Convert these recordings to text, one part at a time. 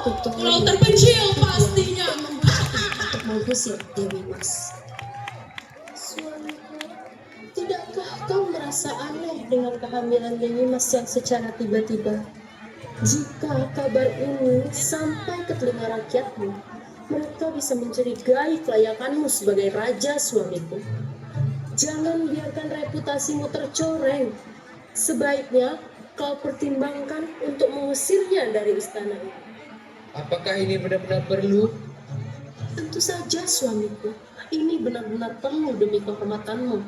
Pulau terpencil pastinya. Untuk mengusir Dewi Mas. Suamiku, tidakkah kau merasa aneh dengan kehamilan Dewi Mas yang secara tiba-tiba? Jika kabar ini sampai ke telinga rakyatmu, mereka bisa mencurigai kelayakanmu sebagai raja suamiku. Jangan biarkan reputasimu tercoreng. Sebaiknya kau pertimbangkan untuk mengusirnya dari istana ini. Apakah ini benar-benar perlu? Tentu saja suamiku, ini benar-benar perlu demi kehormatanmu.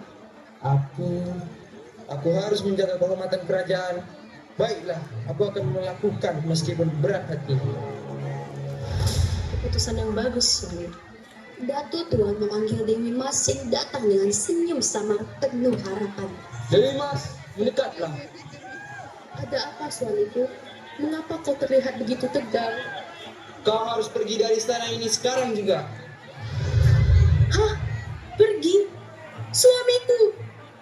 Aku harus menjaga kehormatan kerajaan. Baiklah, aku akan melakukan meskipun berat hati. Keputusan yang bagus, suami. Datu Tuan memanggil Dewi Mas yang datang dengan senyum samar penuh harapan. Dewi Mas, mendekatlah. Ada apa, suamiku? Mengapa kau terlihat begitu tegang? Kau harus pergi dari istana ini sekarang juga. Hah? Pergi? Suamiku,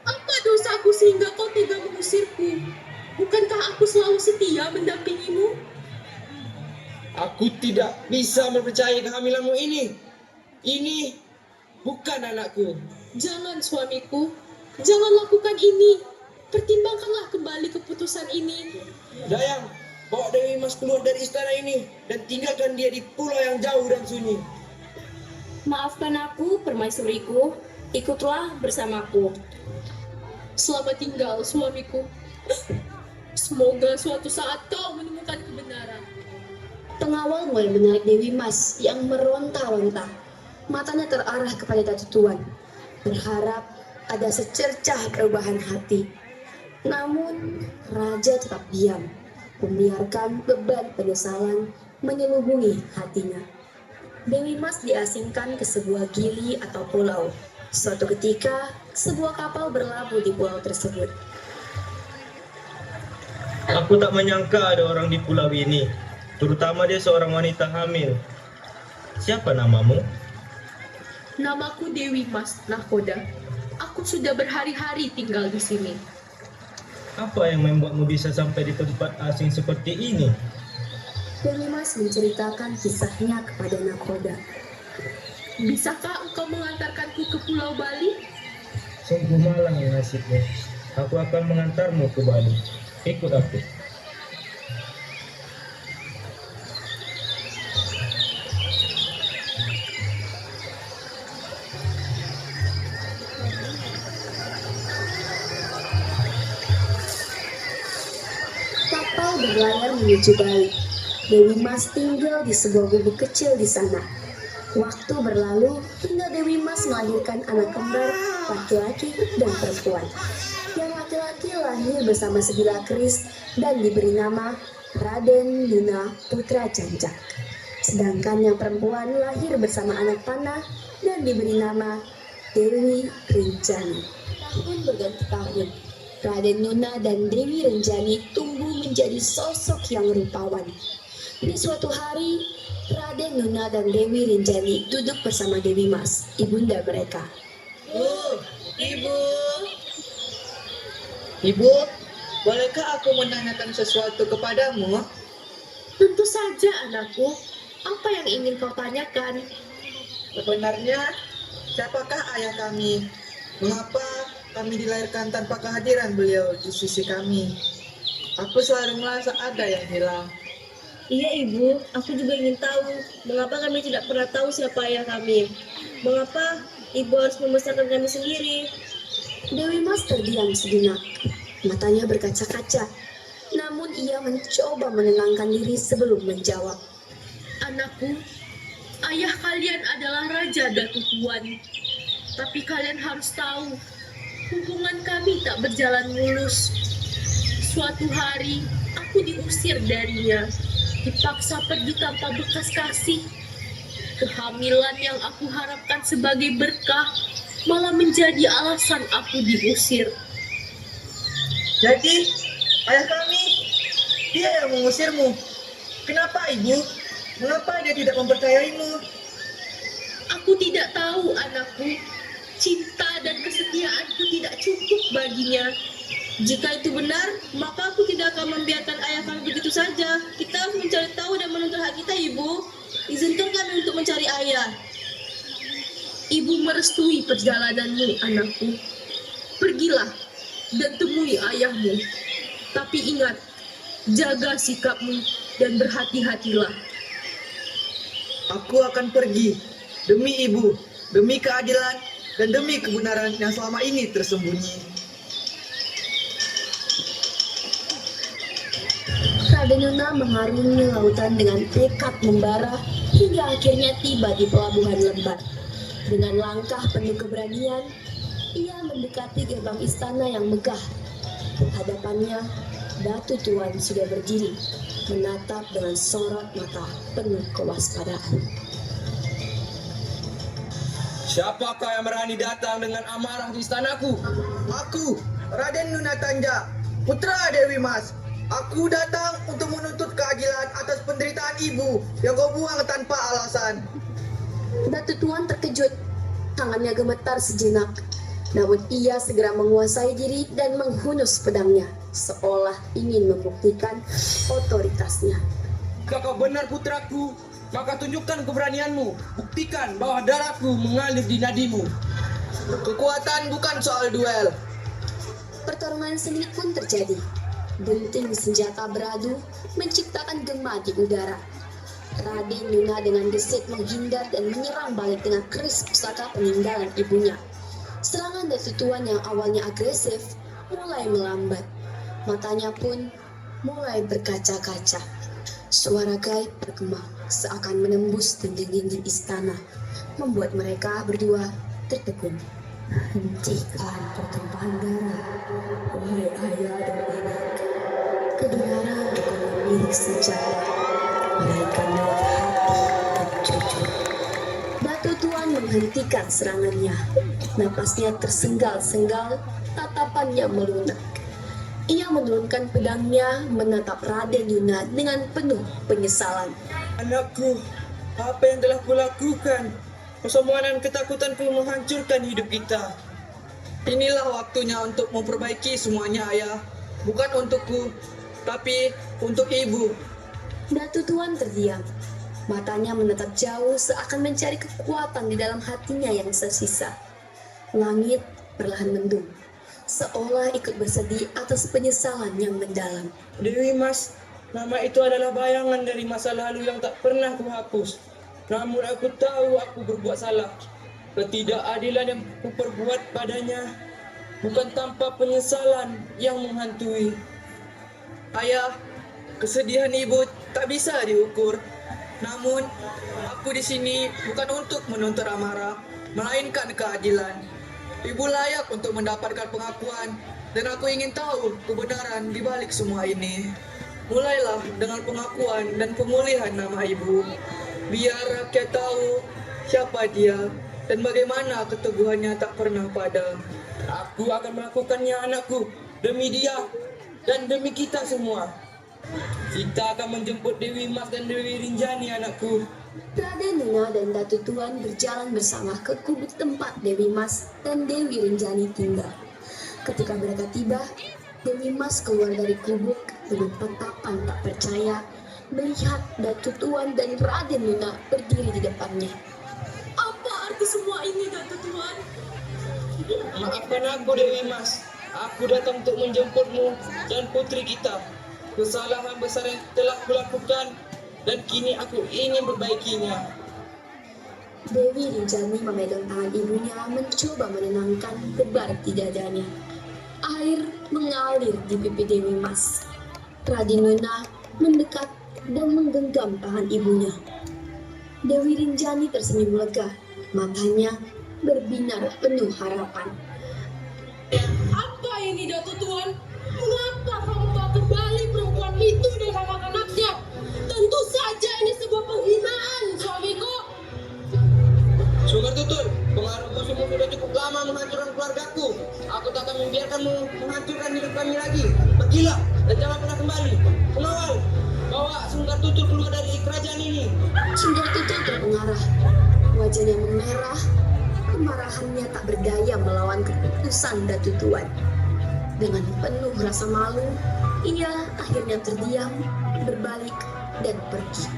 apa dosaku sehingga kau tega mengusirku? Bukankah aku selalu setia mendampingimu? Aku tidak bisa mempercayai kehamilanmu ini. Ini bukan anakku. Jangan, suamiku. Jangan lakukan ini. Pertimbangkanlah kembali keputusan ini. Dayang, bawa Dewi Mas keluar dari istana ini dan tinggalkan dia di pulau yang jauh dan sunyi. Maafkan aku, permaisuriku. Ikutlah bersamaku. Selamat tinggal, suamiku. Semoga suatu saat kau menemukan kebenaran. Pengawal mulai menarik Dewi Mas yang meronta-ronta. Matanya terarah kepada Datu Tuan, berharap ada secercah perubahan hati. Namun, Raja tetap diam, membiarkan beban penyesalan menyelubungi hatinya. Dewi Mas diasingkan ke sebuah gili atau pulau. Suatu ketika, sebuah kapal berlabuh di pulau tersebut. Aku tak menyangka ada orang di pulau ini, terutama dia seorang wanita hamil. Siapa namamu? Namaku Dewi Mas Nakoda. Aku sudah berhari-hari tinggal di sini. Apa yang membuatmu bisa sampai di tempat asing seperti ini? Dewi Mas menceritakan kisahnya kepada Nakoda. Bisakah engkau mengantarkanku ke Pulau Bali? Sungguh malang ya nasibmu. Aku akan mengantarmu ke Bali. Ikut aku. Kapal berlayar menuju Bali. Dewi Mas tinggal di sebuah gubuk kecil di sana. Waktu berlalu hingga Dewi Mas melahirkan anak kembar laki-laki dan perempuan. Yang laki-laki lahir bersama sebilah keris dan diberi nama Raden Nuna Putra Jancak. Sedangkan yang perempuan lahir bersama anak panah dan diberi nama Dewi Renjani. Tahun berganti tahun, Raden Nuna dan Dewi Renjani tumbuh menjadi sosok yang rupawan. Di suatu hari, Raden Nuna dan Dewi Renjani duduk bersama Dewi Mas, ibunda mereka. Ibu, bolehkah aku menanyakan sesuatu kepadamu? Tentu saja, anakku. Apa yang ingin kau tanyakan? Sebenarnya, siapakah ayah kami? Mengapa kami dilahirkan tanpa kehadiran beliau di sisi kami? Aku selalu merasa ada yang hilang. Iya ibu, aku juga ingin tahu mengapa kami tidak pernah tahu siapa ayah kami. Mengapa ibu harus membesarkan kami sendiri? Dewi Mas terdiam sejenak. Matanya berkaca-kaca. Namun ia mencoba menenangkan diri sebelum menjawab. Anakku, ayah kalian adalah Raja Datu Tuan. Tapi kalian harus tahu, hubungan kami tak berjalan mulus. Suatu hari, aku diusir darinya. Dipaksa pergi tanpa bekas kasih. Kehamilan yang aku harapkan sebagai berkah malah menjadi alasan aku diusir. Jadi, ayah kami, dia yang mengusirmu. Kenapa ibu? Mengapa dia tidak mempercayaimu? Aku tidak tahu, anakku. Cinta dan kesetiaanku tidak cukup baginya. Jika itu benar, maka aku tidak akan membiarkan ayah kami begitu saja. Kita harus mencari tahu dan menuntut hak kita, Ibu. Izinkan kami untuk mencari ayah. Ibu merestui perjalananmu, anakku. Pergilah dan temui ayahmu. Tapi ingat, jaga sikapmu dan berhati-hatilah. Aku akan pergi demi ibu, demi keadilan, dan demi kebenaran yang selama ini tersembunyi. Raden Nuna mengarungi lautan dengan tekad membara hingga akhirnya tiba di pelabuhan Lembar. Dengan langkah penuh keberanian, ia mendekati gerbang istana yang megah. Hadapannya, Datu Tuan sudah berdiri, menatap dengan sorot mata penuh kewaspadaan. Siapakah yang berani datang dengan amarah di istanaku? Aku, Raden Nuna Tanja, putra Dewi Mas. Aku datang untuk menuntut keadilan atas penderitaan ibu yang kau buang tanpa alasan. Datu Tuan terkejut, tangannya gemetar sejenak. Namun ia segera menguasai diri dan menghunus pedangnya, seolah ingin membuktikan otoritasnya. Jika kau benar putraku, maka tunjukkan keberanianmu. Buktikan bahwa darahku mengalir di nadimu. Kekuatan bukan soal duel. Pertarungan sengit pun terjadi. Denting senjata beradu menciptakan gema di udara. Raden Nuna dengan gesit menghindar dan menyerang balik dengan keris pusaka peninggalan ibunya. Serangan Datu Tuan yang awalnya agresif mulai melambat. Matanya pun mulai berkaca-kaca. Suara gaib bergema seakan menembus dinding-dinding istana, membuat mereka berdua tertegun. Hentikan pertumpahan darah, wahai ayah dan anak. Kebenaran bukan milik senjata, melainkan milik hati dan jujur. Datu Tuan menghentikan serangannya. Napasnya tersenggal-senggal, tatapannya melunak. Ia menurunkan pedangnya, menatap Raden Nuna dengan penuh penyesalan. Anakku, apa yang telah kulakukan? Kesombongan dan ketakutanku menghancurkan hidup kita. Inilah waktunya untuk memperbaiki semuanya, ayah. Bukan untukku, tapi untuk ibu. Datu Tuan terdiam. Matanya menatap jauh seakan mencari kekuatan di dalam hatinya yang tersisa. Langit perlahan mendung, seolah ikut bersedih atas penyesalan yang mendalam. Dewi Mas, nama itu adalah bayangan dari masa lalu yang tak pernah kuhapus. Namun aku tahu aku berbuat salah. Ketidakadilan yang kuperbuat padanya bukan tanpa penyesalan yang menghantui. Ayah, kesedihan ibu tak bisa diukur. Namun, aku di sini bukan untuk menuntut amarah, melainkan keadilan. Ibu layak untuk mendapatkan pengakuan, dan aku ingin tahu kebenaran di balik semua ini. Mulailah dengan pengakuan dan pemulihan nama ibu. Biar rakyat tahu siapa dia dan bagaimana keteguhannya tak pernah padam. Aku akan melakukannya, anakku, demi dia dan demi kita semua. Kita akan menjemput Dewi Mas dan Dewi Rinjani, anakku. Raden Nuna dan Datu Tuan berjalan bersama ke gubuk tempat Dewi Mas dan Dewi Rinjani tinggal. Ketika mereka tiba, Dewi Mas keluar dari gubuk dengan tatapan tak percaya melihat Datu Tuan dan Raden Nuna berdiri di depannya. Apa arti semua ini, Datu Tuan? Maafkan aku, Dewi Mas. Aku datang untuk menjemputmu dan putri kita. Kesalahan besar yang telah kulakukan dan kini aku ingin perbaikinya. Dewi Rinjani memegang tangan ibunya mencoba menenangkan debar di dadanya. Air mengalir di pipi Dewi Mas. Raden Nuna mendekat dan menggenggam tangan ibunya. Dewi Rinjani tersenyum lega, matanya berbinar penuh harapan. Apa ini, Datu Tuan? Mengapa kamu bawa kembali perempuan itu dan anak-anaknya? Tentu saja ini sebuah penghinaan, suamiku. Sungguh tutur, pengaruh musuhmu sudah cukup lama menghancurkan keluargaku. Aku tak akan membiarkanmu menghancurkan hidup kami lagi. Pergilah dan jangan pernah kembali. Pengawal, bawa Sunggar Tutur keluar dari kerajaan ini. Sunggar Tutur terpengarah, wajahnya memerah, kemarahannya tak berdaya melawan keputusan Datu Tuan. Dengan penuh rasa malu, ia akhirnya terdiam, berbalik, dan pergi.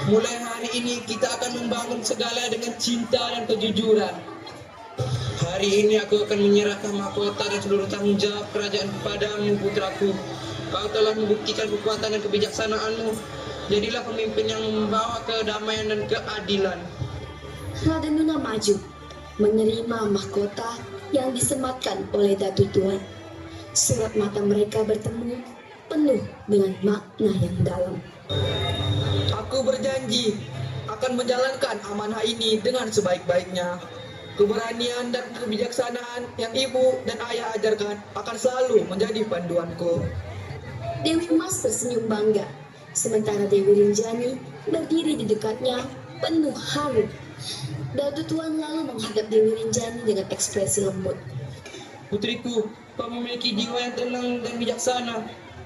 Mulai hari ini kita akan membangun segala dengan cinta dan kejujuran. Hari ini aku akan menyerahkan mahkota dan seluruh tanggung jawab kerajaan kepadamu, putraku. Kau telah membuktikan kekuatan dan kebijaksanaanmu. Jadilah pemimpin yang membawa kedamaian dan keadilan. Raden Nuna maju, menerima mahkota yang disematkan oleh Datu Tuan. Surat mata mereka bertemu, penuh dengan makna yang dalam. Aku berjanji akan menjalankan amanah ini dengan sebaik-baiknya. Keberanian dan kebijaksanaan yang ibu dan ayah ajarkan akan selalu menjadi panduanku. Dewi Mas tersenyum bangga, sementara Dewi Rinjani berdiri di dekatnya penuh haru. Datu Tuan lalu menghadap Dewi Rinjani dengan ekspresi lembut. Putriku, kau memiliki jiwa yang tenang dan bijaksana.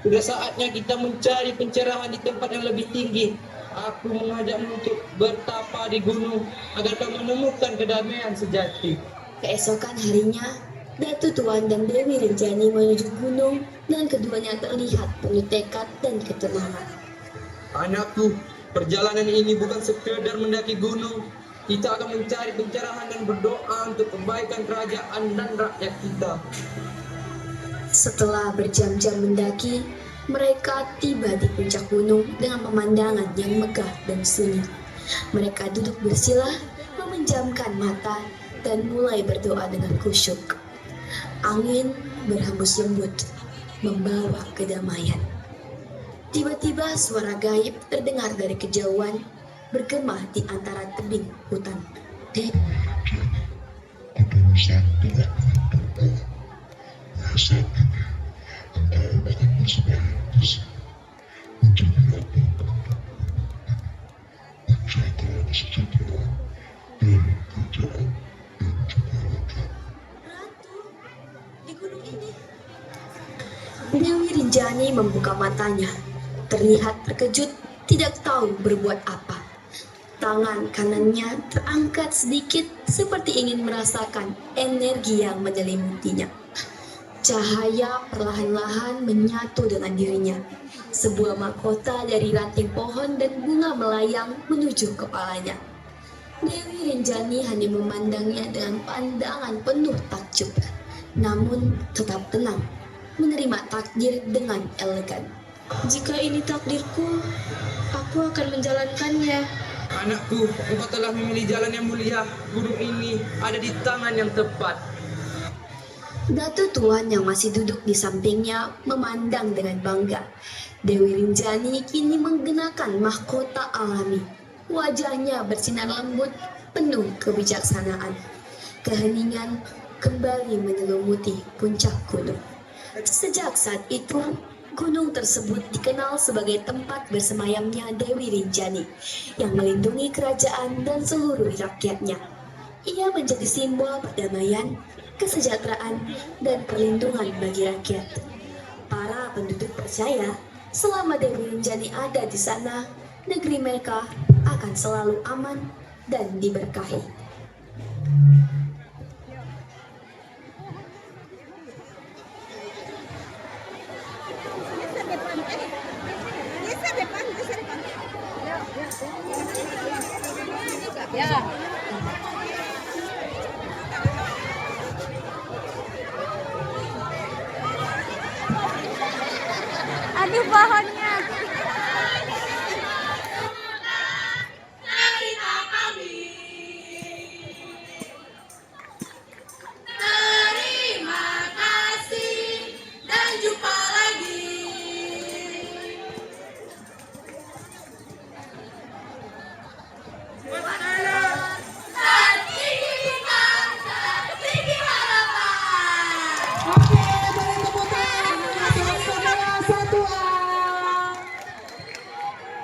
Sudah saatnya kita mencari pencerahan di tempat yang lebih tinggi. Aku mengajakmu untuk bertapa di gunung agar kau menemukan kedamaian sejati. Keesokan harinya, Datu Tuan dan Dewi Rinjani menuju gunung dan keduanya terlihat penuh tekad dan ketenangan. Anakku, perjalanan ini bukan sekedar mendaki gunung. Kita akan mencari pencerahan dan berdoa untuk kebaikan kerajaan dan rakyat kita. Setelah berjam-jam mendaki, mereka tiba di puncak gunung dengan pemandangan yang megah dan sunyi. Mereka duduk bersila, memejamkan mata, dan mulai berdoa dengan khusyuk. Angin berhembus lembut, membawa kedamaian. Tiba-tiba suara gaib terdengar dari kejauhan, bergema di antara tebing hutan. Dewi Rinjani membuka matanya, terlihat terkejut, tidak tahu berbuat apa. Tangan kanannya terangkat sedikit seperti ingin merasakan energi yang menyelimutinya. Cahaya perlahan-lahan menyatu dengan dirinya. Sebuah mahkota dari ranting pohon dan bunga melayang menuju kepalanya. Dewi Rinjani hanya memandangnya dengan pandangan penuh takjub, namun tetap tenang, menerima takdir dengan elegan. Jika ini takdirku, aku akan menjalankannya. Anakku, engkau telah memilih jalan yang mulia. Gunung ini ada di tangan yang tepat. Datu Tuan yang masih duduk di sampingnya memandang dengan bangga. Dewi Rinjani kini menggunakan mahkota alami. Wajahnya bersinar lembut, penuh kebijaksanaan. Keheningan kembali menyelimuti puncak gunung. Sejak saat itu, gunung tersebut dikenal sebagai tempat bersemayamnya Dewi Rinjani yang melindungi kerajaan dan seluruh rakyatnya. Ia menjadi simbol perdamaian, kesejahteraan, dan perlindungan bagi rakyat. Para penduduk percaya, selama Dewi Rinjani ada di sana, negeri mereka akan selalu aman dan diberkahi. Aduh pohonnya.